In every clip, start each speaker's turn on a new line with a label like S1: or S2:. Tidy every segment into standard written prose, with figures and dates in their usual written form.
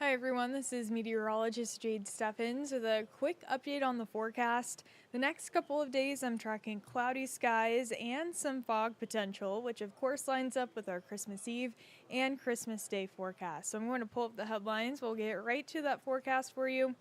S1: Hi everyone, this is Meteorologist Jade Steffens with a quick update on the forecast. The next couple of days I'm tracking cloudy skies and some fog potential, which of course lines up with our Christmas Eve and Christmas Day forecast. So I'm going to pull up the headlines, we'll get right to that forecast for you.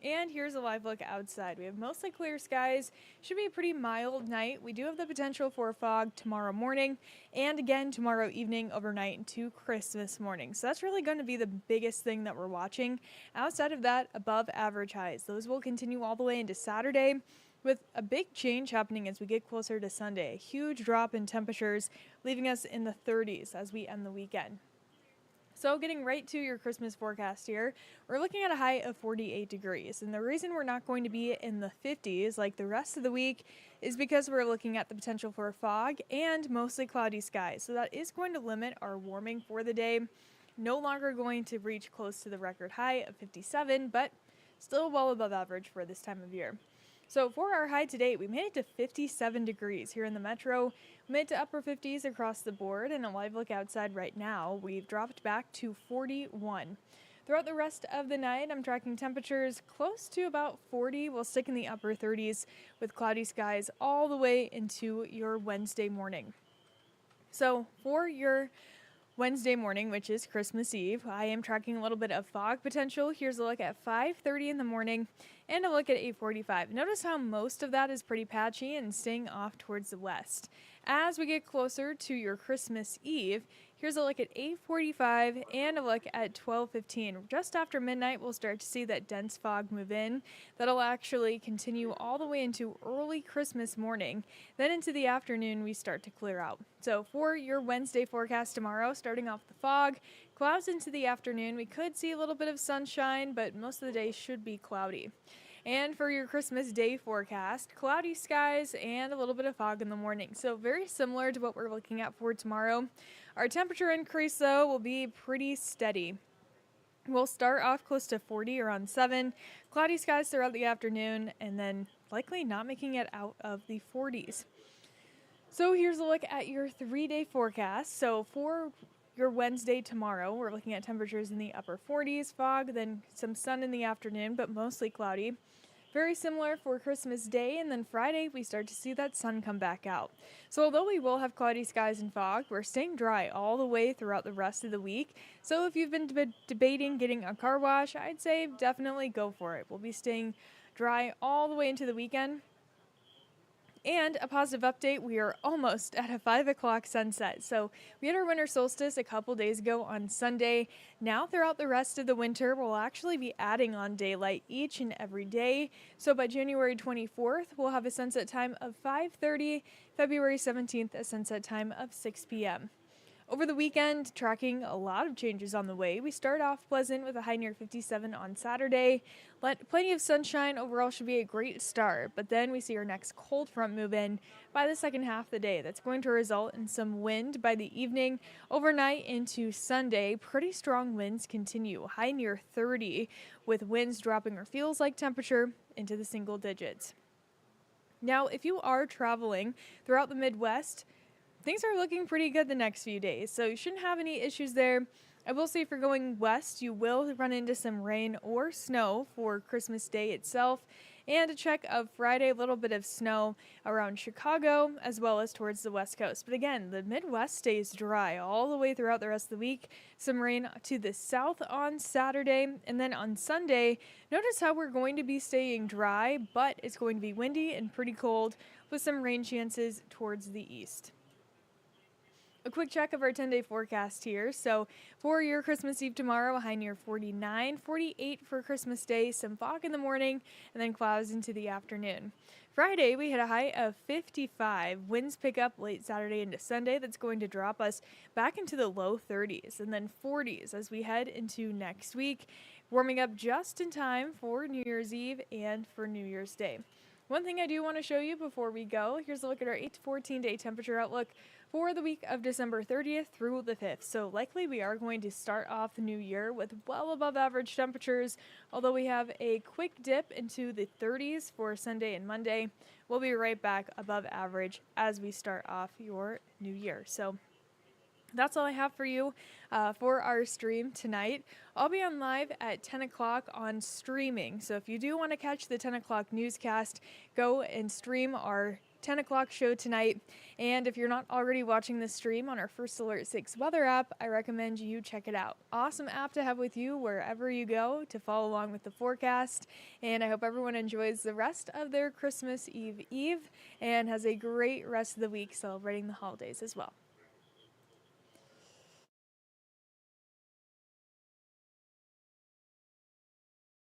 S1: And here's a live look outside. We have mostly clear skies. Should be a pretty mild night. We do have the potential for fog tomorrow morning and again tomorrow evening, overnight into Christmas morning. So that's really going to be the biggest thing that we're watching. Outside of that, above average highs. Those will continue all the way into Saturday, with a big change happening as we get closer to Sunday. A huge drop in temperatures, leaving us in the 30s as we end the weekend. So getting right to your Christmas forecast here, we're looking at a high of 48 degrees. And the reason we're not going to be in the 50s like the rest of the week is because we're looking at the potential for fog and mostly cloudy skies. So that is going to limit our warming for the day. No longer going to reach close to the record high of 57, but still well above average for this time of year. So for our high today, we made it to 57 degrees here in the metro, mid to upper 50s across the board, and a live look outside right now, we've dropped back to 41. Throughout the rest of the night, I'm tracking temperatures close to about 40. We'll stick in the upper 30s with cloudy skies all the way into your Wednesday morning. So for your Wednesday morning, which is Christmas Eve, I am tracking a little bit of fog potential. Here's a look at 5:30 in the morning and a look at 8:45. Notice how most of that is pretty patchy and staying off towards the west. As we get closer to your Christmas Eve, here's a look at 8:45 and a look at 12:15. Just after midnight, we'll start to see that dense fog move in. That'll actually continue all the way into early Christmas morning. Then into the afternoon, we start to clear out. So for your Wednesday forecast tomorrow, starting off the fog, clouds into the afternoon. We could see a little bit of sunshine, but most of the day should be cloudy. And for your Christmas Day forecast, cloudy skies and a little bit of fog in the morning. So very similar to what we're looking at for tomorrow. Our temperature increase, though, will be pretty steady. We'll start off close to 40 around 7, cloudy skies throughout the afternoon, and then likely not making it out of the 40s. So here's a look at your 3-day forecast. So for your Wednesday tomorrow, we're looking at temperatures in the upper 40s, fog, then some sun in the afternoon, but mostly cloudy. Very similar for Christmas Day, and then Friday we start to see that sun come back out. So although we will have cloudy skies and fog, we're staying dry all the way throughout the rest of the week. So if you've been debating getting a car wash, I'd say definitely go for it. We'll be staying dry all the way into the weekend. And a positive update, we are almost at a 5 o'clock sunset. So we had our winter solstice a couple days ago on Sunday. Now throughout the rest of the winter, we'll actually be adding on daylight each and every day. So by January 24th, we'll have a sunset time of 5:30, February 17th, a sunset time of 6 p.m. Over the weekend, tracking a lot of changes on the way. We start off pleasant with a high near 57 on Saturday. Plenty of sunshine. Overall should be a great start. But then we see our next cold front move in by the second half of the day. That's going to result in some wind by the evening. Overnight into Sunday, pretty strong winds continue. High near 30 with winds dropping our feels like temperature into the single digits. Now, if you are traveling throughout the Midwest, things are looking pretty good the next few days, so you shouldn't have any issues there. I will say if you're going west, you will run into some rain or snow for Christmas Day itself. And a check of Friday, a little bit of snow around Chicago as well as towards the west coast. But again, the Midwest stays dry all the way throughout the rest of the week. Some rain to the south on Saturday. And then on Sunday, notice how we're going to be staying dry, but it's going to be windy and pretty cold with some rain chances towards the east. A quick check of our 10-day forecast here. So for your Christmas Eve tomorrow, a high near 49, 48 for Christmas Day, some fog in the morning, and then clouds into the afternoon. Friday, we hit a high of 55. Winds pick up late Saturday into Sunday. That's going to drop us back into the low 30s and then 40s as we head into next week, warming up just in time for New Year's Eve and for New Year's Day. One thing I do want to show you before we go, here's a look at our 8 to 14 day temperature outlook for the week of December 30th through the 5th. So likely we are going to start off the new year with well above average temperatures, although we have a quick dip into the 30s for Sunday and Monday. We'll be right back above average as we start off your new year. So That's all I have for you for our stream tonight. I'll be on live at 10 o'clock on streaming. So if you do want to catch the 10 o'clock newscast, go and stream our 10 o'clock show tonight. And if you're not already watching the stream on our First Alert 6 weather app, I recommend you check it out. Awesome app to have with you wherever you go to follow along with the forecast. And I hope everyone enjoys the rest of their Christmas Eve and has a great rest of the week celebrating the holidays as well.